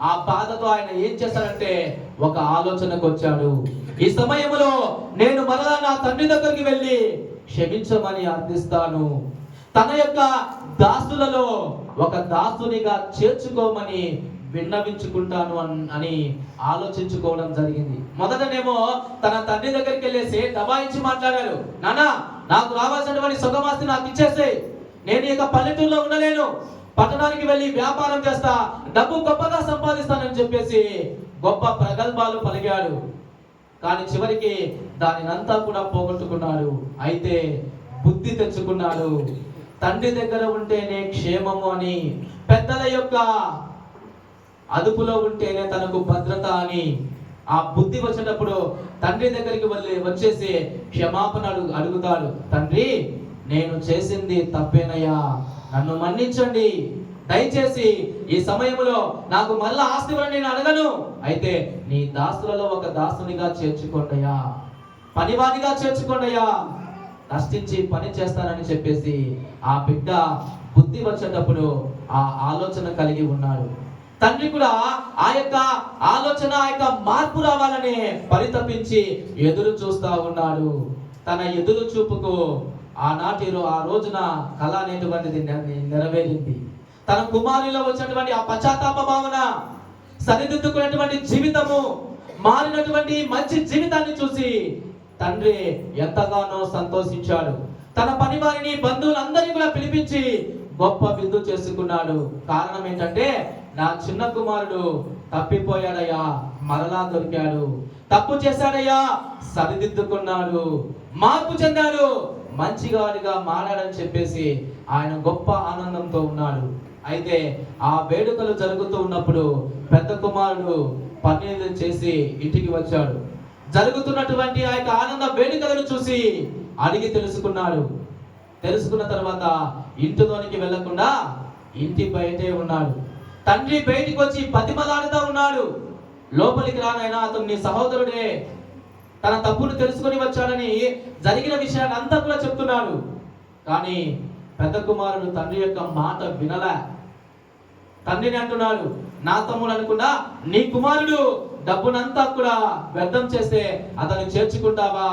ఆ బాధతో ఆయన ఏం చేశాడంటే ఒక ఆలోచనకు వచ్చాడు. ఈ సమయంలో నేను మరలా నా తండ్రి దగ్గరికి వెళ్ళి క్షమించమని అర్థిస్తాను. తన యొక్క దాసులలో ఒక దాసునిగా చేర్చుకోమని విన్నవించుకుంటాను అని ఆలోచించుకోవడం జరిగింది. మొదటనేమో తన తండ్రి దగ్గరికి వెళ్ళేసి దబాయించి మాట్లాడాడు. నాన్న, నాకు రావాల్సినటువంటి సుగమాస్తి నాకు ఇచ్చేసేయ్, నేను ఇక పల్లెటూరులో ఉండలేను, పట్టణానికి వెళ్ళి వ్యాపారం చేస్తా, డబ్బు గొప్పగా సంపాదిస్తానని చెప్పేసి గొప్ప ప్రగల్భాలు పలిగాడు. కానీ చివరికి దానినంతా కూడా పోగొట్టుకున్నాడు. అయితే బుద్ధి తెచ్చుకున్నాడు. తండ్రి దగ్గర ఉంటేనే క్షేమము అని, పెద్దల యొక్క అదుపులో ఉంటేనే తనకు భద్రత అని ఆ బుద్ధి వచ్చేటప్పుడు తండ్రి దగ్గరికి వచ్చేసి క్షమాపణ అడుగుతాడు. తండ్రి, నేను చేసింది తప్పేనయ్యా, నన్ను మన్నించండి, దయచేసి ఈ సమయంలో నాకు మళ్ళా ఆస్తి నేను అడగను, అయితే నీ దాసులలో ఒక దాసునిగా చేర్చుకోండియా, పనివానిగా చేర్చుకోండియా, కష్టించి పని చేస్తానని చెప్పేసి ఆ బిడ్డ బుద్ధి వచ్చేటప్పుడు ఆ ఆలోచన కలిగి ఉన్నాడు. తండ్రి కూడా ఆ యొక్క ఆలోచన, ఆ యొక్క మార్పు రావాలని పరితపించి ఎదురు చూస్తా ఉన్నాడు. తన ఎదురు చూపుకు ఆ రోజున కళ అనేటువంటిది నెరవేరింది. తన కుమారులో వచ్చినటువంటి ఆ పశ్చాత్తాప భావన, సరిదిద్దుకున్నటువంటి జీవితము, మారినటువంటి మంచి జీవితాన్ని చూసి తండ్రి ఎంతగానో సంతోషించాడు. తన పని వారిని, బంధువులందరినీ కూడా పిలిపించి గొప్ప విందు చేసుకున్నాడు. కారణం ఏంటంటే నా చిన్న కుమారుడు తప్పిపోయాడయ్యా, మరలా దొరికాడు, తప్పు చేశాడయ్యా, సరిదిద్దుకున్నాడు, మార్పు చెందాడు, మంచిగాడిగా మారాడని చెప్పేసి ఆయన గొప్ప ఆనందంతో ఉన్నాడు. అయితే ఆ వేడుకలు జరుగుతూ ఉన్నప్పుడు పెద్ద కుమారుడు పన్నీరు చేసి ఇంటికి వచ్చాడు. జరుగుతున్నటువంటి ఆ యొక్క ఆనంద వేడుకలను చూసి అడిగి తెలుసుకున్నాడు. తెలుసుకున్న తర్వాత ఇంటిలోనికి వెళ్లకుండా ఇంటి బయటే ఉన్నాడు. తండ్రి బయటికి వచ్చి బతిమలాడుతూ ఉన్నాడు, లోపలికి రానైనా అతను నీ సహోదరుడే, తన తప్పును తెలుసుకొని వచ్చాడని జరిగిన విషయాన్ని అంతా కూడా చెప్తున్నాడు. కానీ పెద్ద కుమారుడు తండ్రి యొక్క మాట వినలే. తండ్రిని అంటున్నాడు, నా తమ్ముడు అనుకున్నా నీ కుమారుడు డబ్బునంతా కూడా వ్యర్థం చేస్తే అతన్ని చేర్చుకుంటావా?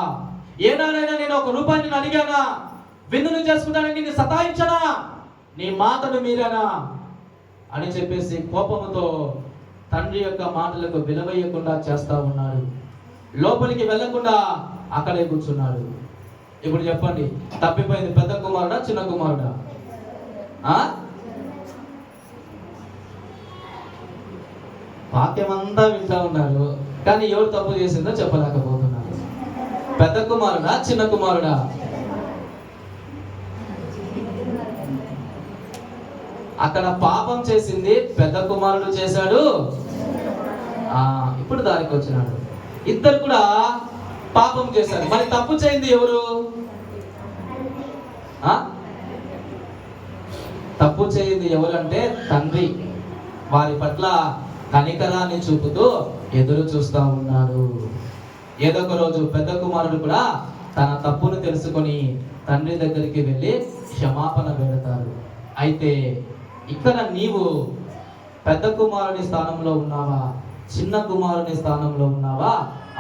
ఏనాడైనా నేను 1 రూపాయిని అడిగానా? విందును చేసుకుంటానని నిన్ను సతాయించనా? నీ మాటను మీరానా అని చెప్పేసి కోపముతో తండ్రి యొక్క మాటలకు విలువయ్యకుండా చేస్తా ఉన్నాడు. లోపలికి వెళ్లకుండా అక్కడే కూర్చున్నాడు. ఇప్పుడు చెప్పండి, తప్పిపోయింది పెద్ద కుమారుడా చిన్న కుమారుడా? వాక్యం అంతా వింటా ఉన్నారు, కానీ ఎవరు తప్పు చేసిందో చెప్పలేకపోతున్నారు. పెద్ద కుమారుడా చిన్న కుమారుడా? అక్కడ పాపం చేసింది పెద్ద కుమారుడు చేశాడు. ఇప్పుడు దానికి వచ్చినాడు. ఇద్దరు కూడా పాపం చేశారు. మరి తప్పు చేయింది ఎవరు? తప్పు చేయింది ఎవరంటే తండ్రి. వారి పట్ల కనికరాన్ని చూపుతూ ఎదురు చూస్తా ఉన్నాడు. ఏదో ఒక రోజు పెద్ద కుమారుడు కూడా తన తప్పును తెలుసుకొని తండ్రి దగ్గరికి వెళ్ళి క్షమాపణ పెడతారు. అయితే ఇక్కడ నీవు పెద్ద కుమారుని స్థానంలో ఉన్నావా, చిన్న కుమారుని స్థానంలో ఉన్నావా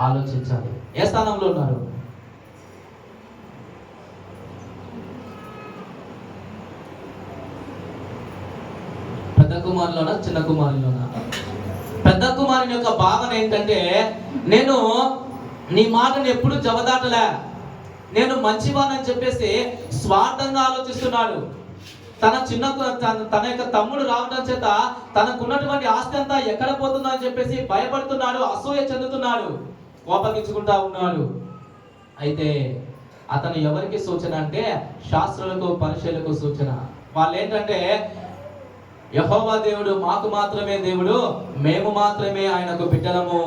ఆలోచించాలి. ఏ స్థానంలో ఉన్నారు? పెద్ద కుమారులోనా చిన్న కుమారులోనా? పెద్ద కుమారుని యొక్క భావన ఏంటంటే, నేను నీ మాటను ఎప్పుడు జవదాటలే, నేను మంచివానని చెప్పేసి స్వార్థంగా ఆలోచిస్తున్నాడు. తన యొక్క తమ్ముడు రావడం చేత తనకున్నటువంటి ఆస్తి అంతా ఎక్కడ పోతుందో అని చెప్పేసి భయపడుతున్నాడు, అసూయ చెందుతున్నాడు, కోపగించుకుంటా ఉన్నాడు. అయితే అతను ఎవరికి సూచన అంటే శాస్త్రులకు పరిచయులకు సూచన. వాళ్ళు ఏంటంటే, యెహోవా దేవుడు మాకు మాత్రమే దేవుడు, మేము మాత్రమే ఆయనకు బిడ్డలము,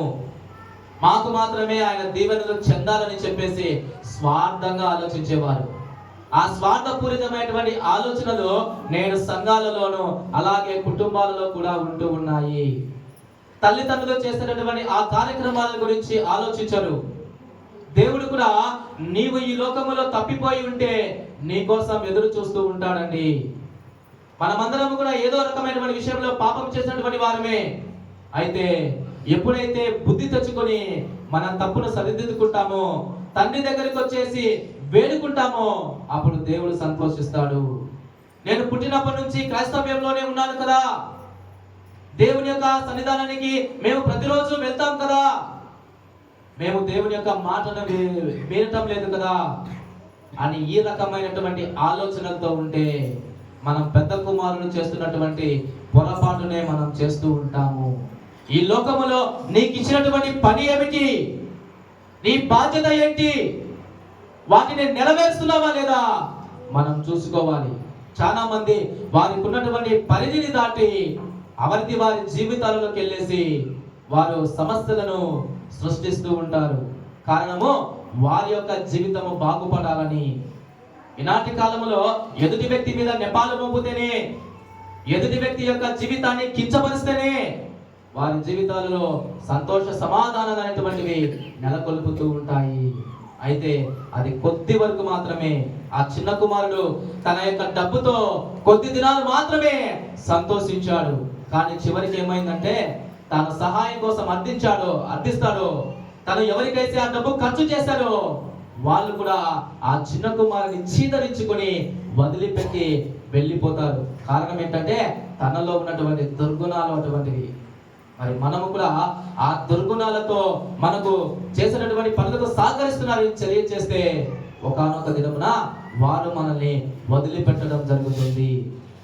మాకు మాత్రమే ఆయన దీవెనలు చెందాలని చెప్పేసి స్వార్థంగా ఆలోచించేవారు. ఆ స్వార్థపూరితమైనటువంటి ఆలోచనలు నేడు సంఘాలలోనూ అలాగే కుటుంబాలలో కూడా ఉంటూ ఉన్నాయి. తల్లిదండ్రులు చేసేటటువంటి ఆ కార్యక్రమాల గురించి ఆలోచించరు. దేవుడు కూడా నీవు ఈ లోకములో తప్పిపోయి ఉంటే నీ కోసం ఎదురు చూస్తూ ఉంటాడండి. మనమందరం కూడా ఏదో రకమైనటువంటి విషయంలో పాపం చేసినటువంటి వారమే. అయితే ఎప్పుడైతే బుద్ధి తెచ్చుకొని మన తప్పును సరిదిద్దుకుంటామో, తండ్రి దగ్గరికి వచ్చేసి వేడుకుంటామో, అప్పుడు దేవుడు సంతోషిస్తాడు. నేను పుట్టినప్పటి నుంచి క్రైస్తవ్యంలోనే ఉన్నాను కదా, దేవుని యొక్క సన్నిధానానికి మేము ప్రతిరోజు వెళ్తాం కదా, మేము దేవుని యొక్క మాటను వినటం లేదు కదా అని ఈ రకమైనటువంటి ఆలోచనలతో ఉంటే మనం పెద్ద కుమారుడు చేస్తున్నటువంటి పొరపాటునే మనం చేస్తూ ఉంటాము. ఈ లోకములో నీకు ఇచ్చినటువంటి పని ఏమిటి, నీ బాధ్యత ఏంటి, వాటిని నెరవేరుస్తున్నావా లేదా మనం చూసుకోవాలి. చాలా మంది వారికి ఉన్నటువంటి పరిధిని దాటి వారి జీవితాలలోకి వెళ్ళేసి వారు సమస్యలను సృష్టిస్తూ ఉంటారు. కారణము వారి యొక్క జీవితము బాగుపడాలని. ఈనాటి కాలంలో ఎదుటి వ్యక్తి మీద నెపాలు మోపుతేనే, ఎదుటి వ్యక్తి యొక్క జీవితాన్ని కించపరిస్తేనే వారి జీవితాలలో సంతోష సమాధానాలు అనేటువంటివి నెలకొల్పుతూ ఉంటాయి. అయితే అది కొద్ది వరకు మాత్రమే. ఆ చిన్న కుమారుడు తన యొక్క డబ్బుతో కొద్ది దినాలు మాత్రమే సంతోషించాడు. కానీ చివరికి ఏమైందంటే, తన సహాయం కోసం అర్థిస్తాడో, తను ఎవరికైతే ఆ డబ్బు ఖర్చు చేశాడో వాళ్ళు కూడా ఆ చిన్న కుమారుని చీదరించుకొని వదిలిపెట్టి వెళ్ళిపోతారు. కారణం ఏంటంటే తనలో ఉన్నటువంటి దుర్గుణాలు అటువంటివి. మరి మనము కూడా ఆ దుర్గుణాలతో మనకు చేసినటువంటి పనులకు సహకరిస్తున్నారని తెలియజేస్తే ఒకానొక దినమున వారు మనల్ని వదిలిపెట్టడం జరుగుతుంది.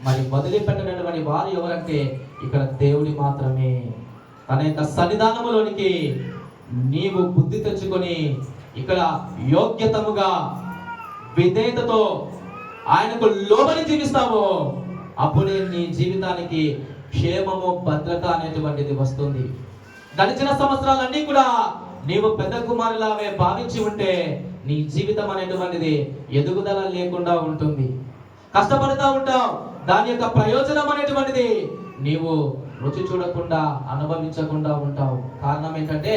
మరి వదిలిపెట్టినటువంటి వారు ఎవరంటే ఇక్కడ దేవుడి మాత్రమే. తన యొక్క సన్నిధానములోనికి నీవు బుద్ధి తెచ్చుకొని ఇక్కడ యోగ్యతముగా విధేయతతో ఆయనకు లోబడి జీవిస్తావో అప్పుడే నీ జీవితానికి క్షేమము భద్రత అనేటువంటిది వస్తుంది. గడిచిన సంవత్సరాలన్నీ కూడా నీవు పెద్ద కుమారులాగే భావించి ఉంటే నీ జీవితం అనేటువంటిది ఎదుగుదల లేకుండా ఉంటుంది. కష్టపడుతూ ఉంటావు, దాని యొక్క ప్రయోజనం అనేటువంటిది నీవు రుచి చూడకుండా అనుభవించకుండా ఉంటావు. కారణం ఏంటంటే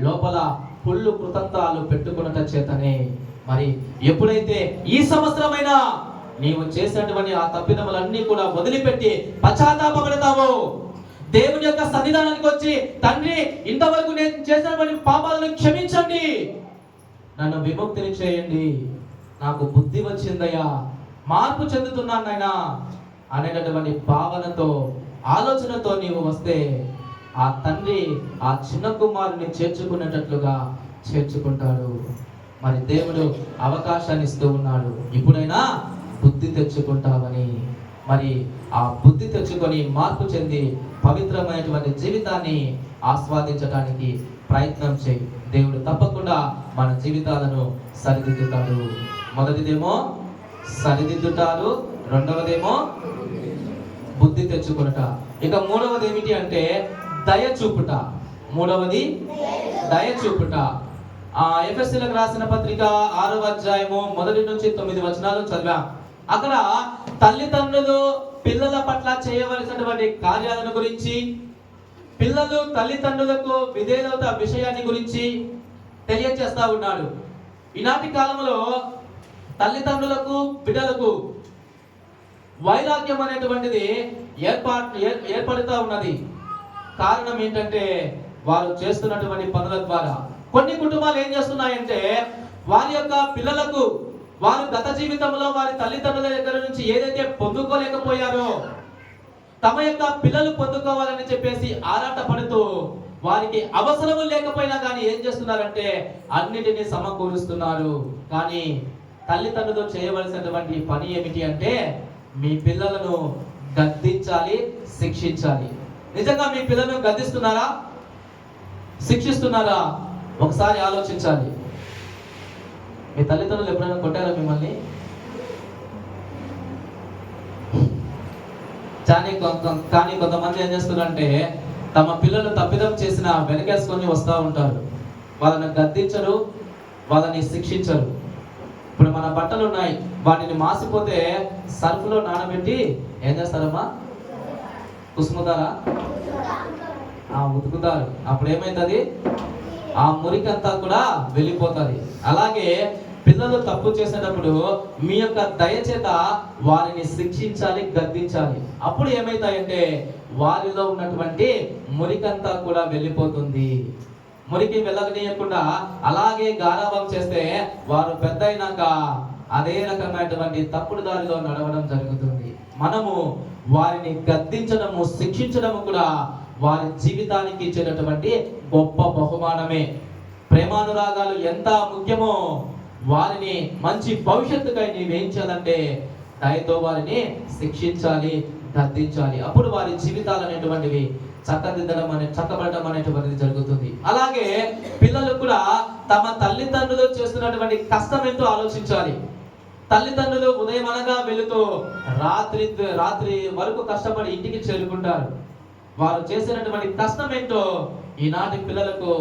లోపల పుల్లు కృతంతాలు పెట్టుకున్నట చేతనే. మరి ఎప్పుడైతే ఈ సంవత్సరమైనా నీవు చేసినటువంటి ఆ తప్పిదములన్నీ కూడా వదిలిపెట్టి పశ్చాత్తాపపడతావో, దేవుని యొక్క సన్నిధానానికి వచ్చి తండ్రి ఇంతవరకు నేను చేసినటువంటి పాపాలను క్షమించండి, నన్ను విముక్తిని చేయండి, నాకు బుద్ధి వచ్చిందయ్యా, మార్పు చెందుతున్నాను నాయనా అనేటటువంటి భావనతో ఆలోచనతో నీవు వస్తే ఆ తండ్రి ఆ చిన్న కుమారుని చేర్చుకునేటట్లుగా చేర్చుకుంటాడు. మరి దేవుడు అవకాశాన్ని ఇస్తూ ఉన్నాడు, ఇప్పుడైనా బుద్ధి తెచ్చుకుంటావని. మరి ఆ బుద్ధి తెచ్చుకొని మార్పు చెంది పవిత్రమైనటువంటి జీవితాన్ని ఆస్వాదించడానికి ప్రయత్నం చేయి. దేవుడు తప్పకుండా మన జీవితాలను సరిదిద్దుతాడు. మొదటిదేమో సరిదిద్దుతాడు, రెండవదేమో బుద్ధి తెచ్చుకునుట. ఇక మూడవది ఏమిటి అంటే దయ చూపుట. మూడవది దయ చూపుట. ఎఫెసీయులకు రాసిన పత్రిక 6వ అధ్యాయము 1 నుంచి 9 వచనాలు చదివాం. అక్కడ తల్లిదండ్రులు పిల్లల పట్ల చేయవలసినటువంటి కార్యాలను గురించి, పిల్లలు తల్లిదండ్రులకు విధేయత విషయాన్ని గురించి తెలియజేస్తా ఉన్నాడు. ఈనాటి కాలంలో తల్లిదండ్రులకు బిడ్డలకు వైరాగ్యం అనేటువంటిది ఏర్పడుతూ ఉన్నది. కారణం ఏంటంటే వారు చేస్తున్నటువంటి పనుల ద్వారా కొన్ని కుటుంబాలు ఏం చేస్తున్నాయంటే వారి యొక్క పిల్లలకు వారు గత జీవితంలో వారి తల్లిదండ్రుల దగ్గర నుంచి ఏదైతే పొందుకోలేకపోయారో తమ యొక్క పిల్లలు పొందుకోవాలని చెప్పేసి ఆరాటపడుతూ వారికి అవసరము లేకపోయినా కానీ ఏం చేస్తున్నారంటే అన్నిటినీ సమకూరుస్తున్నారు. కానీ తల్లిదండ్రులు చేయవలసినటువంటి పని ఏమిటి అంటే మీ పిల్లలను గద్దించాలి, శిక్షించాలి. నిజంగా మీ పిల్లలను గద్దిస్తున్నారా, శిక్షిస్తున్నారా? ఒకసారి ఆలోచించాలి. మీ తల్లిదండ్రులు ఎప్పుడైనా కొట్టారా మిమ్మల్ని? కానీ కొంతమంది ఏం చేస్తున్నారంటే తమ పిల్లలు తప్పిదం చేసిన వెనకేసుకొని వస్తూ ఉంటారు. వాళ్ళని గద్దించరు, వాళ్ళని శిక్షించరు. ఇప్పుడు మన బట్టలు ఉన్నాయి, వాటిని మాసిపోతే సర్ఫ్లో నానబెట్టి ఏం చేస్తారమ్మా? కుసుముతారా? ఉతుకుతారు. అప్పుడు ఏమైతుంది? ఆ మురికంతా కూడా వెళ్ళిపోతుంది. అలాగే పిల్లలు తప్పు చేసేటప్పుడు మీ యొక్క దయచేత వారిని శిక్షించాలి, గద్దించాలి. అప్పుడు ఏమైతాయంటే వారిలో ఉన్నటువంటి మురికంతా కూడా వెళ్ళిపోతుంది. మురికి వెళ్ళగనీయకుండా అలాగే గారాబం చేస్తే వారు పెద్ద అయినాక అదే రకమైనటువంటి తప్పుడు దారిలో నడవడం జరుగుతుంది. మనము వారిని గద్దించడము, శిక్షించడము కూడా వారి జీవితానికి ఇచ్చేటటువంటి గొప్ప బహుమానమే. ప్రేమానురాగాలు ఎంత ముఖ్యమో వారిని మంచి భవిష్యత్తుకై నీవేం చేయాలంటే దయతో వారిని శిక్షించాలి, గద్దించాలి. అప్పుడు వారి జీవితాలు అనేటువంటివి చక్కబడడం అనేటువంటిది జరుగుతుంది. అలాగే పిల్లలు కూడా తమ తల్లిదండ్రులు చేస్తున్నటువంటి కష్టం ఏంటో ఆలోచించాలి. తల్లిదండ్రులు ఉదయం అనగా వెళుతూ రాత్రి వరకు కష్టపడి ఇంటికి చేరుకుంటారు. వారు చేసినటువంటి కష్టం ఏంటో ఈనాటి పిల్లలకు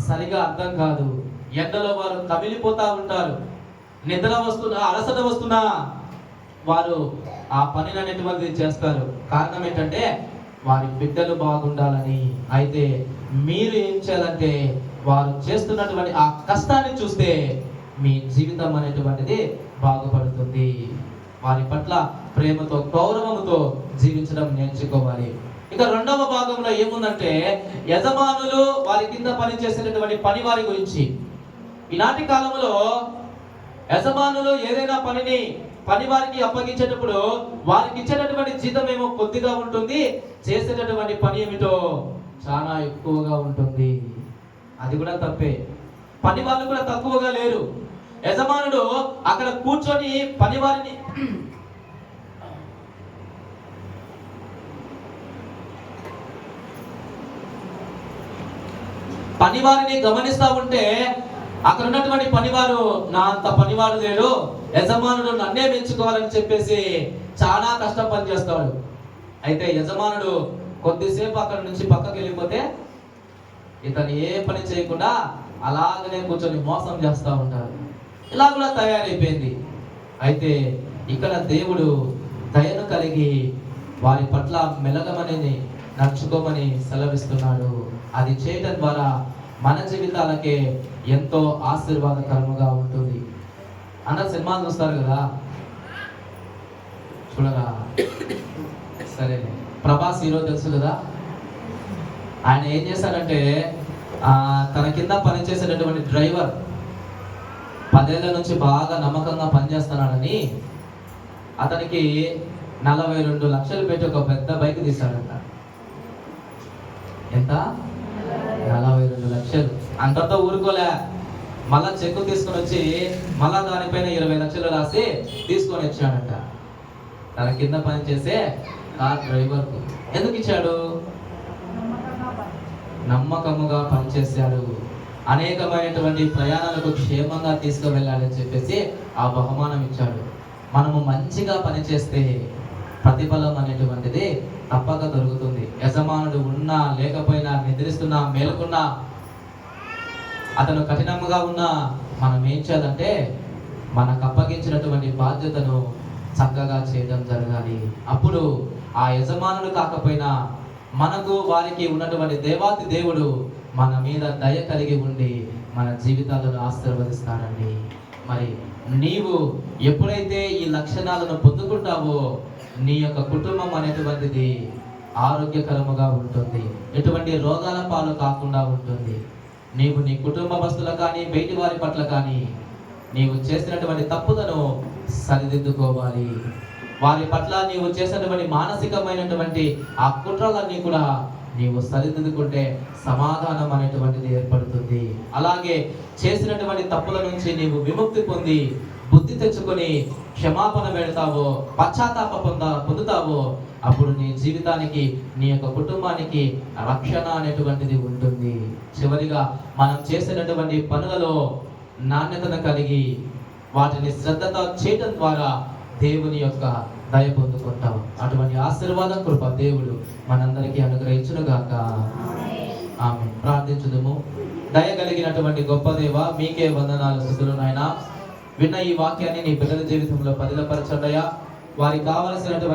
సరిగా అర్థం కాదు. ఎండలో వారు కమిలిపోతా ఉంటారు. నిద్ర వస్తున్నా, అలసట వస్తున్నా వారు ఆ పనిని అనేటువంటిది చేస్తారు. కారణం ఏంటంటే వారి బిడ్డలు బాగుండాలని. అయితే మీరు ఏం చేయాలంటే వారు చేస్తున్నటువంటి ఆ కష్టాన్ని చూస్తే మీ జీవితం అనేటువంటిది బాగుపడుతుంది. వారి పట్ల ప్రేమతో, గౌరవంతో జీవించడం నేర్చుకోవాలి. ఇక రెండవ భాగంలో ఏముందంటే యజమానులు వారి కింద పనిచేసేటటువంటి పని వారి గురించి. ఈనాటి కాలంలో యజమానులు ఏదైనా పనిని పని వారికి అప్పగించేటప్పుడు వారికి ఇచ్చేటటువంటి జీతం ఏమో కొద్దిగా ఉంటుంది, చేసేటటువంటి పని ఏమిటో చాలా ఎక్కువగా ఉంటుంది. అది కూడా తప్పే. పని వాళ్ళు కూడా తక్కువగా లేరు. యజమానుడు అక్కడ కూర్చొని పనివారిని గమనిస్తా ఉంటే అక్కడ ఉన్నటువంటి పనివారు నా అంత పనివాడు లేడు, యజమానుడు నన్నే మెచ్చుకోవాలని చెప్పేసి చాలా కష్టం పని చేస్తాడు. అయితే యజమానుడు కొద్దిసేపు అక్కడ నుంచి పక్కకి వెళ్ళిపోతే ఇతను ఏ పని చేయకుండా అలాగనే కూర్చొని మోసం చేస్తూ ఉంటారు. ఇలా కూడా తయారైపోయింది. అయితే ఇక్కడ దేవుడు దయను కలిగి వారి పట్ల మెలగమని నడుచుకోమని సెలవిస్తున్నాడు. అది చేయడం ద్వారా మన జీవితాలకే ఎంతో ఆశీర్వాదకరముగా ఉంటుంది. అన్న సినిమాలు చూస్తారు కదా, చూడరా? సరే, ప్రభాస్ హీరో తెలుసు కదా. ఆయన ఏం చేశాడంటే తన కింద పనిచేసేటటువంటి డ్రైవర్ 10 ఏళ్ల నుంచి బాగా నమ్మకంగా పనిచేస్తున్నాడని అతనికి 42 లక్షలు పెట్టి ఒక పెద్ద బైక్ తీశాడంట. ఎంత? 42 లక్షలు. అంతతో ఊరుకోలే, మళ్ళా చెక్కు తీసుకొని వచ్చి మళ్ళా దానిపైన 20 లక్షలు రాసి తీసుకొని వచ్చాడంట తన కింద పనిచేసే కార్ డ్రైవర్కు. ఎందుకు ఇచ్చాడు? నమ్మకముగా పనిచేశాడు, అనేకమైనటువంటి ప్రయాణాలకు క్షేమంగా తీసుకువెళ్ళాలని చెప్పేసి ఆ బహుమానం ఇచ్చాడు. మనము మంచిగా పనిచేస్తే ప్రతిఫలం అనేటువంటిది తప్పక దొరుకుతుంది. యజమానుడు ఉన్నా లేకపోయినా, నిద్రిస్తున్నా మేలుకున్నా, అతను కఠినంగా ఉన్నా, మనం ఏం చేయాలంటే మనకు అప్పగించినటువంటి బాధ్యతను చక్కగా చేయడం జరగాలి. అప్పుడు ఆ యజమానుడు కాకపోయినా మనకు వారికి ఉన్నటువంటి దేవాతి దేవుడు మన మీద దయ కలిగి ఉండి మన జీవితాలను ఆశీర్వదిస్తాడండి. మరి నీవు ఎప్పుడైతే ఈ లక్షణాలను పొందుకుంటావో నీ యొక్క కుటుంబం అనేటువంటిది ఆరోగ్యకరముగా ఉంటుంది, ఎటువంటి రోగాల పాలు కాకుండా ఉంటుంది. నీవు నీ కుటుంబస్తుల కానీ బయటి వారి పట్ల కానీ నీవు చేసినటువంటి తప్పులను సరిదిద్దుకోవాలి. వారి పట్ల నీవు చేసినటువంటి మానసికమైనటువంటి ఆ కుట్రలన్నీ కూడా నీవు సరిదిద్దుకుంటే సమాధానం అనేటువంటిది ఏర్పడుతుంది. అలాగే చేసినటువంటి తప్పుల నుంచి నీవు విముక్తి పొంది బుద్ధి తెచ్చుకొని క్షమాపణ పెడతావో, పశ్చాత్తాప పొందుతావో, అప్పుడు నీ జీవితానికి, నీ యొక్క కుటుంబానికి రక్షణ అనేటువంటిది ఉంటుంది. చివరిగా మనం చేసినటువంటి పనులలో నాణ్యతను కలిగి వాటిని శ్రద్ధతో చేయడం ద్వారా దేవుని యొక్క దయ పొందుకుంటాం. అటువంటి ఆశీర్వాదం కృప దేవుడు మనందరికీ అనుగ్రహించునుగాక. ఆమె ప్రార్థించుదుము. దయ కలిగినటువంటి గొప్ప దేవ, మీకే వందనాలు స్తుతులు నాయనా. విన్న ఈ వాక్యాన్ని నీ బిడ్డల జీవితంలో పదిలపరచండియా. వారికి కావలసినటువంటి